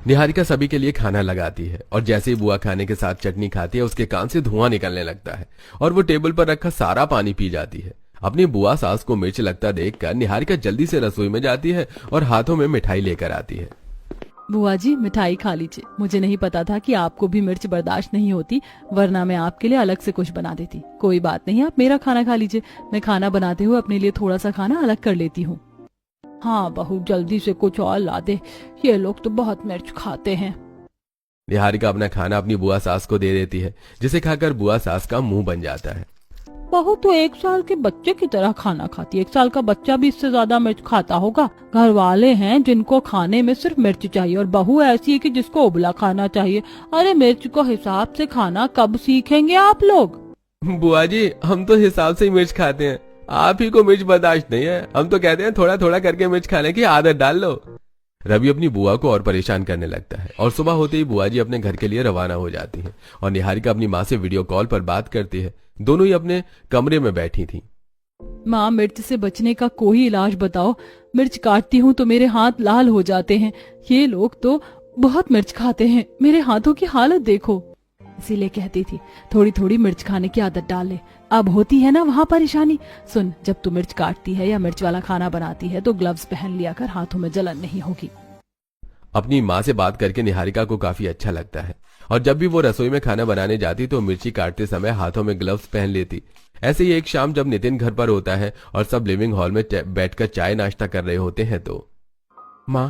निहारिका सभी के लिए खाना लगाती है और जैसे ही बुआ खाने के साथ चटनी खाती है उसके कान से धुआं निकलने लगता है और वो टेबल पर रखा सारा पानी पी जाती है। अपनी बुआ सास को मिर्च लगता देखकर निहारिका जल्दी से रसोई में जाती है और हाथों में मिठाई लेकर आती है। बुआ जी मिठाई खा लीजिए, मुझे नहीं पता था कि आपको भी मिर्च बर्दाश्त नहीं होती, वरना मैं आपके लिए अलग से कुछ बना देती। कोई बात नहीं, आप मेरा खाना खा लीजिए, मैं खाना बनाते हुए अपने लिए थोड़ा सा खाना अलग कर लेती हूँ। हाँ बहू, जल्दी से कुछ और ला दे, ये लोग तो बहुत मिर्च खाते हैं। निहारिका अपना खाना अपनी बुआ सास को दे देती है, जिसे खाकर बुआ सास का मुंह बन जाता है। बहू तो 1 साल के बच्चे की तरह खाना खाती है, 1 साल का बच्चा भी इससे ज्यादा मिर्च खाता होगा। घर वाले हैं जिनको खाने में सिर्फ मिर्च चाहिए और बहू ऐसी है कि जिसको उबला खाना चाहिए। अरे मिर्च को हिसाब से खाना कब सीखेंगे आप लोग? बुआ जी हम तो हिसाब से ही मिर्च खाते हैं, आप ही को मिर्च बर्दाश्त नहीं है। हम तो कहते हैं थोड़ा थोड़ा करके मिर्च खाने की आदत डाल लो। रवि अपनी बुआ को और परेशान करने लगता है और सुबह होते ही बुआ जी अपने घर के लिए रवाना हो जाती हैं और निहारिका अपनी माँ से वीडियो कॉल पर बात करती है। दोनों ही अपने कमरे में बैठी थीं। माँ मिर्च से बचने का कोई इलाज बताओ, मिर्च काटती हूँ तो मेरे हाथ लाल हो जाते हैं। ये लोग तो बहुत मिर्च खाते हैं, मेरे हाथों की हालत देखो। इसीलिए कहती थी थोड़ी थोड़ी मिर्च खाने की आदत डाल ले, अब होती है ना वहाँ परेशानी। सुन, जब तू मिर्च काटती है या मिर्च वाला खाना बनाती है तो ग्लव्स पहन लिया कर, हाथों में जलन नहीं होगी। अपनी माँ से बात करके निहारिका को काफी अच्छा लगता है और जब भी वो रसोई में खाना बनाने जाती तो मिर्ची काटते समय हाथों में ग्लव्स पहन लेती। ऐसे ही एक शाम जब नितिन घर पर होता है और सब लिविंग हॉल में बैठकर चाय नाश्ता कर रहे होते हैं तो माँ,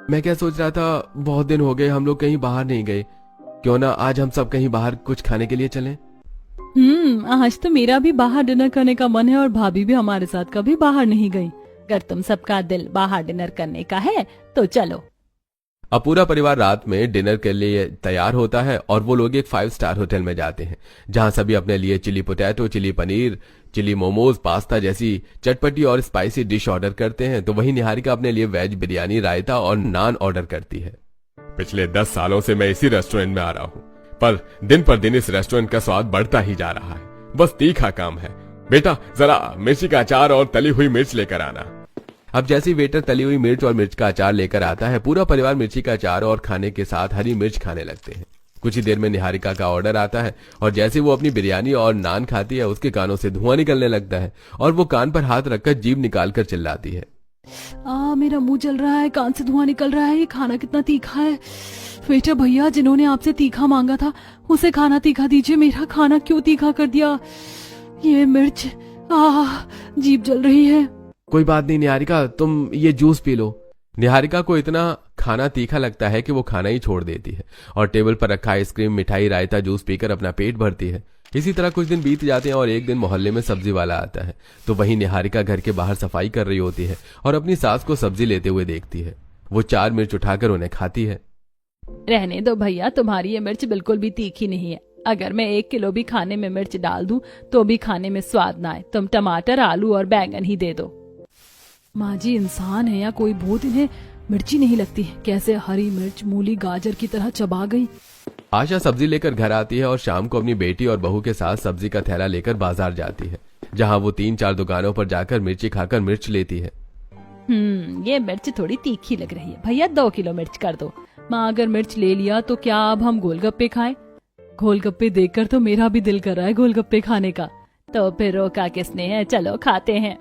मैं क्या सोच रहा था, बहुत दिन हो गए हम लोग कहीं बाहर नहीं गए, क्यों ना आज हम सब कहीं बाहर कुछ खाने के लिए चलें? आज तो मेरा भी बाहर डिनर करने का मन है और भाभी भी हमारे साथ कभी बाहर नहीं गई। अगर तुम सबका दिल बाहर डिनर करने का है तो चलो। अब पूरा परिवार रात में डिनर के लिए तैयार होता है और वो लोग एक 5 स्टार होटल में जाते हैं जहां सभी अपने लिए chilli potato, chilli paneer, chilli momos, pasta जैसी चटपटी और स्पाइसी डिश ऑर्डर करते हैं। तो वहीं निहारिका अपने लिए वेज बिरयानी, रायता और नान ऑर्डर करती है। पिछले 10 सालों से मैं इसी रेस्टोरेंट में आ रहा हूँ, पर दिन पर दिन इस रेस्टोरेंट का स्वाद बढ़ता ही जा रहा है। बस तीखा काम है। बेटा जरा मिर्ची का अचार और तली हुई मिर्च लेकर आना। अब जैसे वेटर तली हुई मिर्च और मिर्च का अचार लेकर आता है, पूरा परिवार मिर्ची का अचार और खाने के साथ हरी मिर्च खाने लगते हैं। कुछ ही देर में निहारिका का ऑर्डर आता है और जैसे वो अपनी बिरयानी और नान खाती है उसके कानों से धुआं निकलने लगता है और वो कान पर हाथ रखकर जीभ निकालकर चिल्लाती है, मेरा मुंह जल रहा है, कान से धुआं निकल रहा है, ये खाना कितना तीखा है। बेटा भैया, जिन्होंने आपसे तीखा मांगा था उसे खाना तीखा दीजिए, मेरा खाना क्यों तीखा कर दिया? ये मिर्च, जीभ जल रही है। कोई बात नहीं निहारिका, तुम ये जूस पी लो। निहारिका को इतना खाना तीखा लगता है कि वो खाना ही छोड़ देती है और टेबल पर रखा आइसक्रीम, मिठाई, रायता, जूस पीकर अपना पेट भरती है। इसी तरह कुछ दिन बीत जाते हैं और एक दिन मोहल्ले में सब्जी वाला आता है तो वहीं निहारिका घर के बाहर सफाई कर रही होती है और अपनी सास को सब्जी लेते हुए देखती है। वो 4 मिर्च उठाकर उन्हें खाती है। रहने दो भैया, तुम्हारी ये मिर्च बिल्कुल भी तीखी नहीं है। अगर मैं 1 किलो भी खाने में मिर्च डाल दूं तो भी खाने में स्वाद ना आए। तुम टमाटर, आलू और बैंगन ही दे दो। माँ जी इंसान है या कोई भूत, इन्हें मिर्ची नहीं लगती, कैसे हरी मिर्च मूली गाजर की तरह चबा गई। आशा सब्जी लेकर घर आती है और शाम को अपनी बेटी और बहू के साथ सब्जी का थैला लेकर बाजार जाती है जहां वो 3-4 दुकानों पर जाकर मिर्ची खाकर मिर्च लेती है। ये मिर्च थोड़ी तीखी लग रही है, भैया 2 किलो मिर्च कर दो। माँ अगर मिर्च ले लिया तो क्या अब हम गोलगप्पे खाएं? गोलगप्पे देखकर तो मेरा भी दिल कर रहा है गोलगप्पे खाने का। तो फिर रोका किसने है, चलो खाते हैं।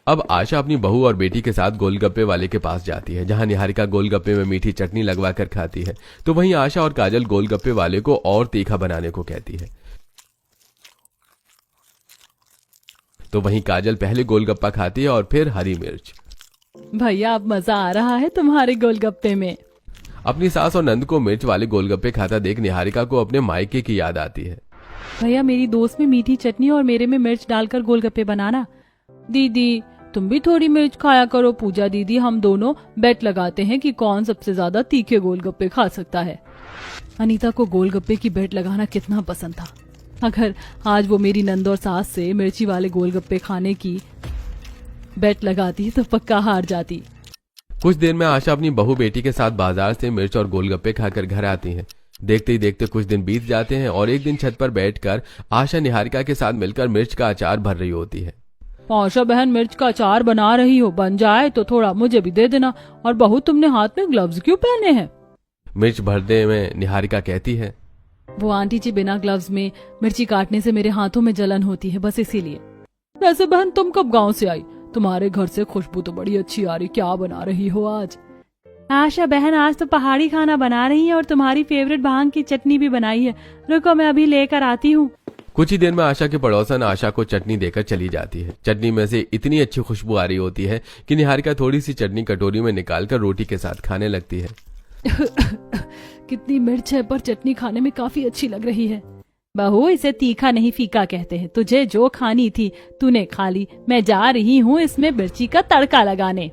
अब आशा अपनी बहू और बेटी के साथ गोलगप्पे वाले के पास जाती है जहां निहारिका गोलगप्पे में मीठी चटनी लगवाकर खाती है तो वहीं आशा और काजल गोलगप्पे वाले को और तीखा बनाने को कहती है। तो वहीं काजल पहले गोलगप्पा खाती है और फिर हरी मिर्च। भैया अब मजा आ रहा है तुम्हारे गोलगप्पे में। अपनी सास और नंद को मिर्च वाले गोलगप्पे खाता देख निहारिका को अपने मायके की याद आती है। भैया मेरी दोस्त में मीठी चटनी और मेरे में मिर्च डालकर गोलगप्पे बनाना। दीदी तुम भी थोड़ी मिर्च खाया करो। पूजा दीदी, हम दोनों बेट लगाते हैं कि कौन सबसे ज्यादा तीखे गोलगप्पे खा सकता है। अनीता को गोलगप्पे की बेट लगाना कितना पसंद था। अगर आज वो मेरी नंद और सास से मिर्ची वाले गोलगप्पे खाने की बेट लगाती तो पक्का हार जाती। कुछ देर में आशा अपनी बहू बेटी के साथ बाजार से मिर्च और गोलगप्पे खाकर घर आती है। देखते ही देखते कुछ दिन बीत जाते हैं और एक दिन छत पर बैठकर आशा निहारिका के साथ मिलकर मिर्च का अचार भर रही होती है। आशा बहन मिर्च का अचार बना रही हो, बन जाए तो थोड़ा मुझे भी दे देना। और बहू तुमने हाथ में ग्लव्स क्यों पहने हैं? मिर्च भरने में निहारिका कहती है, वो आंटी जी बिना ग्लव्स में मिर्ची काटने से मेरे हाथों में जलन होती है, बस इसीलिए। वैसे बहन तुम कब गांव से आई? तुम्हारे घर से खुशबू तो बड़ी अच्छी आ रही, क्या बना रही हो आज? आशा बहन आज तो पहाड़ी खाना बना रही है और तुम्हारी फेवरेट भांग की चटनी भी बनाई है। रुको मैं अभी लेकर आती हूँ। कुछ ही देर में आशा की पड़ोसन आशा को चटनी देकर चली जाती है। चटनी में से इतनी अच्छी खुशबू आ रही होती है कि निहारिका थोड़ी सी चटनी कटोरी में निकालकर रोटी के साथ खाने लगती है। कितनी मिर्च है, पर चटनी खाने में काफी अच्छी लग रही है। बहू इसे तीखा नहीं फीका कहते हैं। तुझे जो खानी थी तूने खा ली, मैं जा रही हूँ इसमें मिर्ची का तड़का लगाने।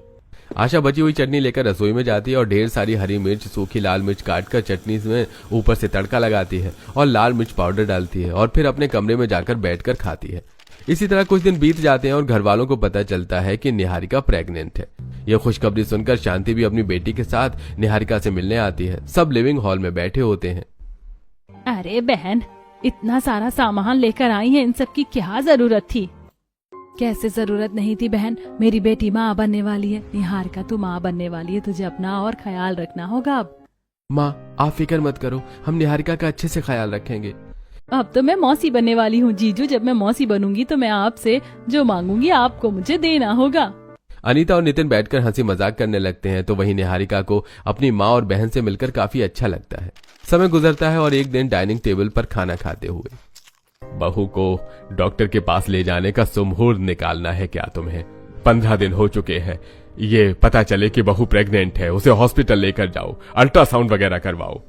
आशा बची हुई चटनी लेकर रसोई में जाती है और ढेर सारी हरी मिर्च, सूखी लाल मिर्च काटकर चटनी में ऊपर से तड़का लगाती है और लाल मिर्च पाउडर डालती है और फिर अपने कमरे में जाकर बैठकर खाती है। इसी तरह कुछ दिन बीत जाते हैं और घर वालों को पता चलता है कि निहारिका प्रेग्नेंट है। यह खुशखबरी सुनकर शांति भी अपनी बेटी के साथ निहारिका से मिलने आती है। सब लिविंग हॉल में बैठे होते हैं। अरे बहन, इतना सारा सामान लेकर आई है, इन सब की क्या जरूरत थी? कैसे जरूरत नहीं थी बहन, मेरी बेटी माँ बनने वाली है। निहारिका तू माँ बनने वाली है, तुझे अपना और ख्याल रखना होगा। अब माँ आप फिक्र मत करो, हम निहारिका का अच्छे से ख्याल रखेंगे। अब तो मैं मौसी बनने वाली हूँ जीजू। जब मैं मौसी बनूंगी तो मैं आपसे जो मांगूंगी आपको मुझे देना होगा। अनीता और नितिन बैठकर हंसी मजाक करने लगते हैं तो वहीं निहारिका को अपनी माँ और बहन से मिलकर काफी अच्छा लगता है। समय गुजरता है और एक दिन डाइनिंग टेबल पर खाना खाते हुए, बहू को डॉक्टर के पास ले जाने का सुमुहूर्त निकालना है क्या तुम्हें? 15 दिन हो चुके हैं, ये पता चले कि बहू प्रेग्नेंट है, उसे हॉस्पिटल लेकर जाओ, अल्ट्रासाउंड वगैरह करवाओ।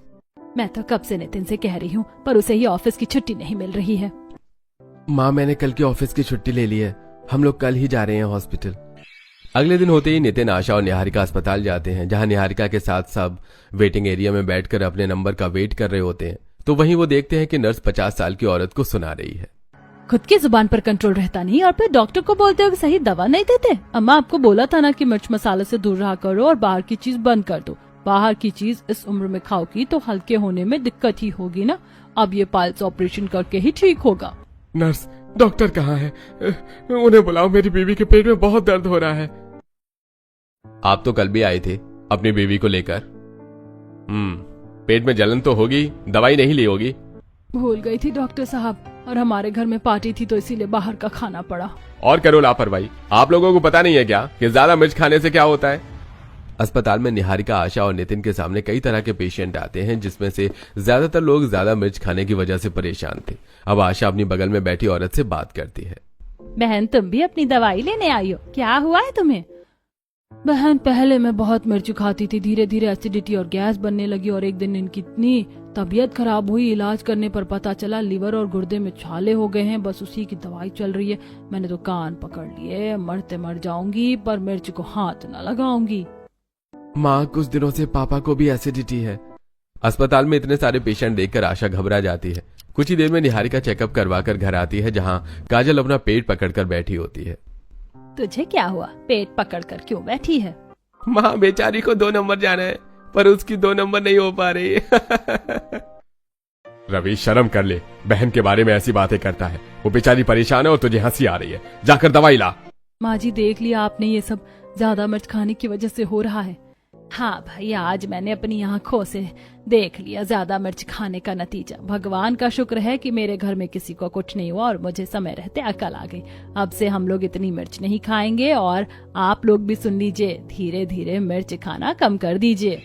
मैं तो कब से नितिन से कह रही हूँ, पर उसे ही ऑफिस की छुट्टी नहीं मिल रही है। माँ मैंने कल की ऑफिस की छुट्टी ले ली है, हम लोग कल ही जा रहे हैं हॉस्पिटल। अगले दिन होते ही नितिन, आशा और निहारिका अस्पताल जाते हैं, जहां निहारिका के साथ सब वेटिंग एरिया में बैठकर अपने नंबर का वेट कर रहे होते हैं। तो वहीं वो देखते हैं कि नर्स 50 साल की औरत को सुना रही है। खुद की जुबान पर कंट्रोल रहता नहीं और फिर डॉक्टर को बोलते हो कि सही दवा नहीं देते। अम्मा आपको बोला था ना कि मिर्च मसाले से दूर रहा करो और बाहर की चीज बंद कर दो। बाहर की चीज इस उम्र में खाओगी तो हल्के होने में दिक्कत ही होगी ना। अब ये पाइल्स ऑपरेशन करके ही ठीक होगा। नर्स, डॉक्टर कहाँ है? उन्हें बुलाओ, मेरी बीवी के पेट में बहुत दर्द हो रहा है। आप तो कल भी आए थे अपनी बीवी को लेकर। पेट में जलन तो होगी, दवाई नहीं ली होगी। भूल गई थी डॉक्टर साहब, और हमारे घर में पार्टी थी तो इसीलिए बाहर का खाना पड़ा। और करो लापरवाही, आप लोगों को पता नहीं है क्या कि ज्यादा मिर्च खाने से क्या होता है? अस्पताल में निहारिका, आशा और नितिन के सामने कई तरह के पेशेंट आते हैं, जिसमें से ज्यादातर लोग ज्यादा मिर्च खाने की वजह से परेशान थे। अब आशा अपनी बगल में बैठी औरत से बात करती है। बहन तुम भी अपनी दवाई लेने आई हो, क्या हुआ है तुम्हें? बहन पहले मैं बहुत मिर्च खाती थी, धीरे धीरे एसिडिटी और गैस बनने लगी और एक दिन इनकी इतनी तबीयत खराब हुई, इलाज करने पर पता चला लिवर और गुर्दे में छाले हो गए हैं। बस उसी की दवाई चल रही है। मैंने तो कान पकड़ लिए, मरते मर जाऊंगी पर मिर्च को हाथ न लगाऊंगी। माँ कुछ दिनों से पापा को भी एसिडिटी है। अस्पताल में इतने सारे पेशेंट देखकर आशा घबरा जाती है। कुछ ही देर में निहारिका चेकअप करवा कर घर आती है, जहाँ काजल अपना पेट पकड़कर बैठी होती है। तुझे क्या हुआ? पेट पकड़कर क्यों बैठी है? माँ बेचारी को 2 नंबर जाना है, पर उसकी 2 नंबर नहीं हो पा रही। रवि शर्म कर ले, बहन के बारे में ऐसी बातें करता है। वो बेचारी परेशान है और तुझे हंसी आ रही है। जाकर दवाई ला। माँ जी देख लिया आपने, ये सब ज्यादा मिर्च खाने की वजह से हो रहा है। हाँ भाई, आज मैंने अपनी आंखों से देख लिया ज्यादा मिर्च खाने का नतीजा। भगवान का शुक्र है कि मेरे घर में किसी को कुछ नहीं हुआ और मुझे समय रहते अकल आ गई। अब से हम लोग इतनी मिर्च नहीं खाएंगे और आप लोग भी सुन लीजिए, धीरे धीरे मिर्च खाना कम कर दीजिए।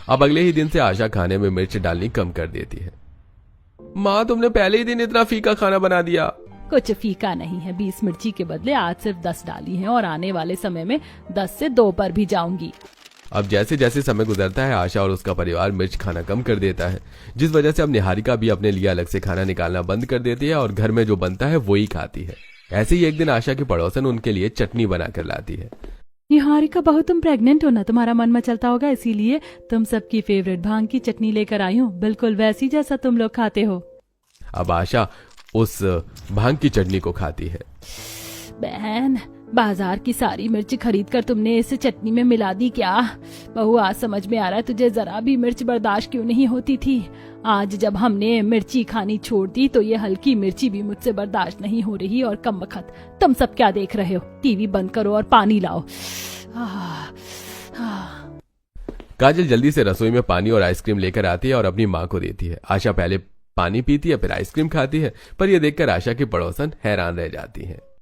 अब अगले ही दिन से आशा खाने में मिर्च डालनी कम कर देती है। माँ तुमने पहले ही दिन इतना फीका खाना बना दिया। कुछ फीका नहीं है, 20 मिर्ची के बदले आज सिर्फ 10 डाली है और आने वाले समय में 10 से 2 पर भी जाऊंगी। अब जैसे जैसे समय गुजरता है, आशा और उसका परिवार मिर्च खाना कम कर देता है, जिस वजह से अब निहारिका भी अपने लिए अलग से खाना निकालना बंद कर देती है और घर में जो बनता है वो ही खाती है। ऐसे ही एक दिन आशा की पड़ोसन उनके लिए चटनी बना कर लाती है। निहारिका बहू, तुम प्रेग्नेंट हो ना, तुम्हारा मन मचलता होगा, इसीलिए तुम सबकी फेवरेट भांग की चटनी लेकर आई हूँ, बिल्कुल वैसी जैसा तुम लोग खाते हो। अब आशा उस भांग की चटनी को खाती है। बहन, बाजार की सारी मिर्च खरीद कर तुमने इस चटनी में मिला दी क्या? बहू, आज समझ में आ रहा है तुझे जरा भी मिर्च बर्दाश्त क्यों नहीं होती थी। आज जब हमने मिर्ची खानी छोड़ दी तो ये हल्की मिर्ची भी मुझसे बर्दाश्त नहीं हो रही। और कम बखत तुम सब क्या देख रहे हो? टीवी बंद करो और पानी लाओ। काजल जल्दी से रसोई में पानी और आइसक्रीम लेकर आती है और अपनी माँ को देती है। आशा पहले पानी पीती है फिर आइसक्रीम खाती है, पर यह देखकर आशा की पड़ोसन हैरान रह जाती है।